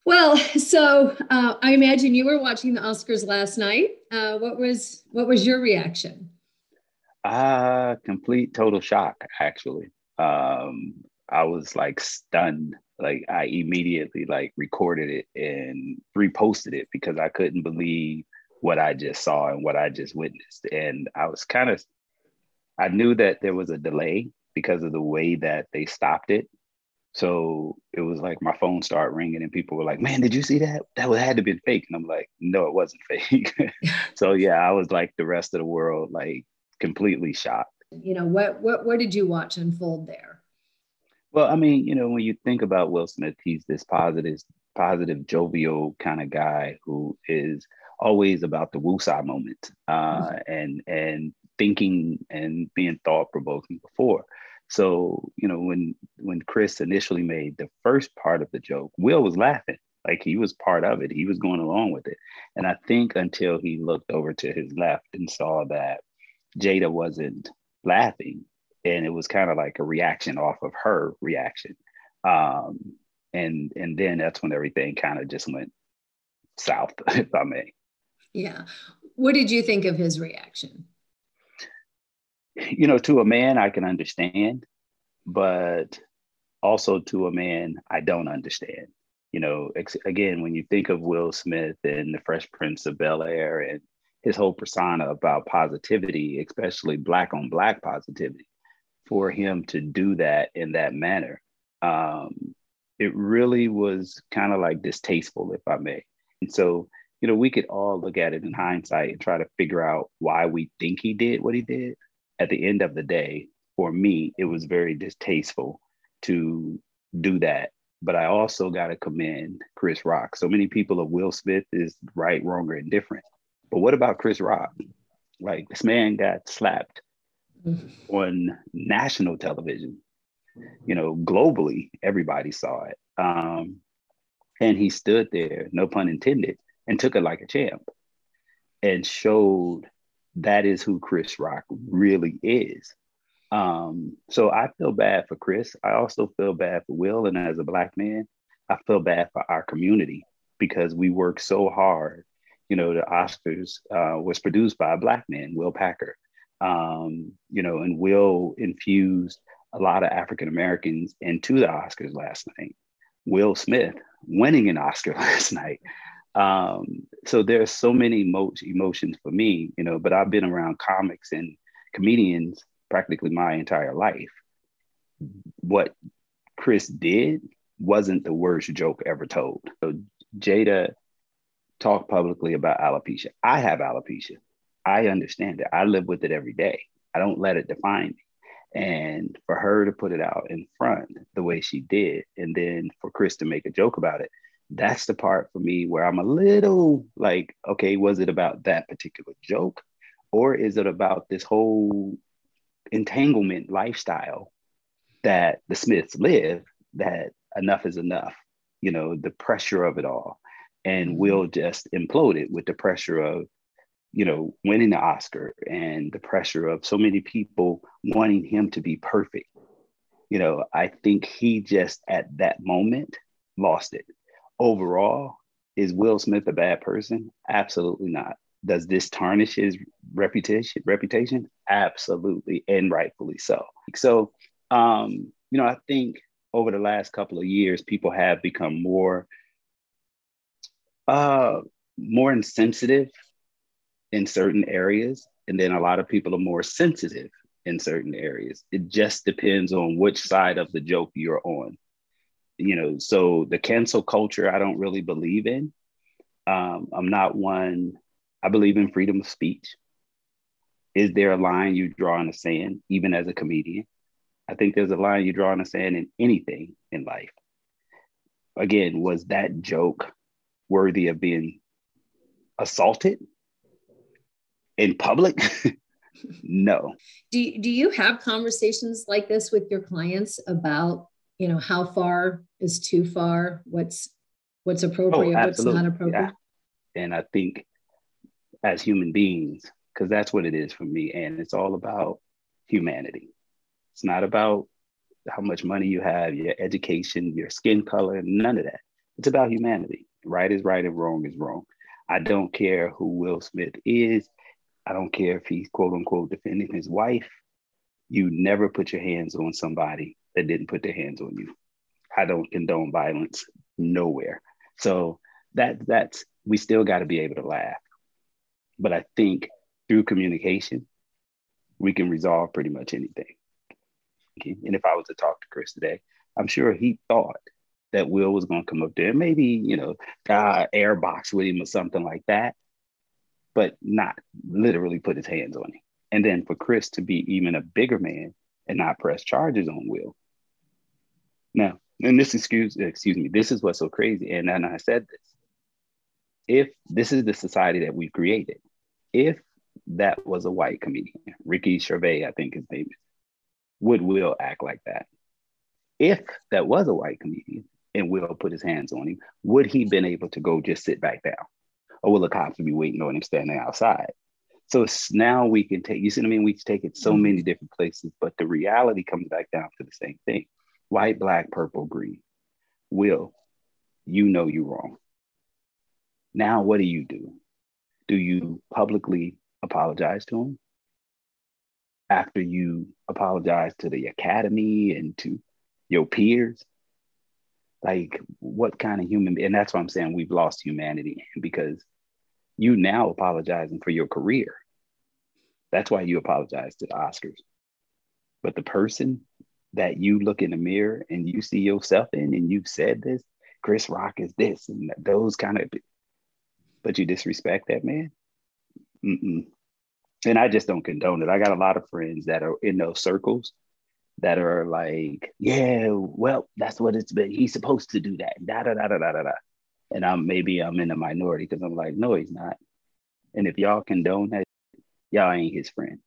Well, so I imagine you were watching the Oscars last night. What was your reaction? Complete total shock, actually. I was like stunned. Like I immediately like recorded it and reposted it because I couldn't believe what I just saw and what I just witnessed. And I knew that there was a delay because of the way that they stopped it. So it was like my phone started ringing and people were like, "Man, did you see that? Had to be fake." And I'm like, "No, it wasn't fake." So yeah, I was like the rest of the world, like completely shocked. What did you watch unfold there? Well, I mean, when you think about Will Smith, he's this positive, jovial kind of guy who is always about the woosah moment, and thinking and being thought provoking before. So, when Chris initially made the first part of the joke, Will was laughing, like he was part of it. He was going along with it, and I think until he looked over to his left and saw that Jada wasn't laughing, and it was kind of like a reaction off of her reaction. Um, and then that's when everything kind of just went south, if I may. Yeah. What did you think of his reaction? To a man, I can understand, but also to a man, I don't understand. Again, when you think of Will Smith and the Fresh Prince of Bel Air and his whole persona about positivity, especially black on black positivity, for him to do that in that manner, it really was kind of like distasteful, if I may. And so, we could all look at it in hindsight and try to figure out why we think he did what he did. At the end of the day, for me, it was very distasteful to do that. But I also got to commend Chris Rock. So many people of Will Smith is right, wrong, or indifferent. But what about Chris Rock? Like this man got slapped on national television. Globally, everybody saw it. And he stood there, no pun intended, and took it like a champ and showed that is who Chris Rock really is. So I feel bad for Chris. I also feel bad for Will. And as a black man, I feel bad for our community because we work so hard. The Oscars was produced by a black man, Will Packer. And Will infused a lot of African Americans into the Oscars last night. Will Smith winning an Oscar last night. So there's so many emotions for me, but I've been around comics and comedians practically my entire life. What Chris did wasn't the worst joke ever told. So Jada talked publicly about alopecia. I have alopecia. I understand it. I live with it every day. I don't let it define me. And for her to put it out in front the way she did, and then for Chris to make a joke about it, that's the part for me where I'm a little like, okay, was it about that particular joke? Or is it about this whole entanglement lifestyle that the Smiths live, that enough is enough, the pressure of it all. And Will just imploded with the pressure of, winning the Oscar and the pressure of so many people wanting him to be perfect. I think he just at that moment lost it. Overall, is Will Smith a bad person? Absolutely not. Does this tarnish his reputation? Absolutely, and rightfully so. So, I think over the last couple of years, people have become uh, more insensitive in certain areas, and then a lot of people are more sensitive in certain areas. It just depends on which side of the joke you're on. So the cancel culture, I don't really believe in. I'm not one. I believe in freedom of speech. Is there a line you draw in the sand, even as a comedian? I think there's a line you draw in the sand in anything in life. Again, was that joke worthy of being assaulted in public? No. Do you have conversations like this with your clients about, how far is too far? What's Oh, appropriate, what's not absolutely. Yeah. appropriate? And I think as human beings, because that's what it is for me, and it's all about humanity. It's not about how much money you have, your education, your skin color, none of that. It's about humanity. Right is right and wrong is wrong. I don't care who Will Smith is. I don't care if he's quote unquote defending his wife. You never put your hands on somebody that didn't put their hands on you. I don't condone violence nowhere. So that's we still got to be able to laugh. But I think through communication, we can resolve pretty much anything. And if I was to talk to Chris today, I'm sure he thought that Will was going to come up there and maybe, airbox with him or something like that, but not literally put his hands on him. And then for Chris to be even a bigger man and not press charges on Will. Now, and this excuse me, this is what's so crazy. And then I said this, if this is the society that we've created, if that was a white comedian, Ricky Gervais, I think his name is, would Will act like that? If that was a white comedian and Will put his hands on him, would he been able to go just sit back down? Or will the cops be waiting on him standing outside? So now we can take, you see what I mean? We take it so many different places, but the reality comes back down to the same thing. White, black, purple, green. Will, you know you're wrong. Now, what do? Do you publicly apologize to him? After you apologize to the academy and to your peers? Like, what kind of human, and that's why I'm saying we've lost humanity, because you now apologizing for your career. That's why you apologize to the Oscars. But the person that you look in the mirror and you see yourself in, and you've said this, Chris Rock is this, and those kind of, but you disrespect that man? Mm-mm. And I just don't condone it. I got a lot of friends that are in those circles that are like, yeah, well, that's what it's been. He's supposed to do that. Da, da, da, da, da, da. And I'm in the minority because I'm like, no, he's not. And if y'all condone that, y'all ain't his friend.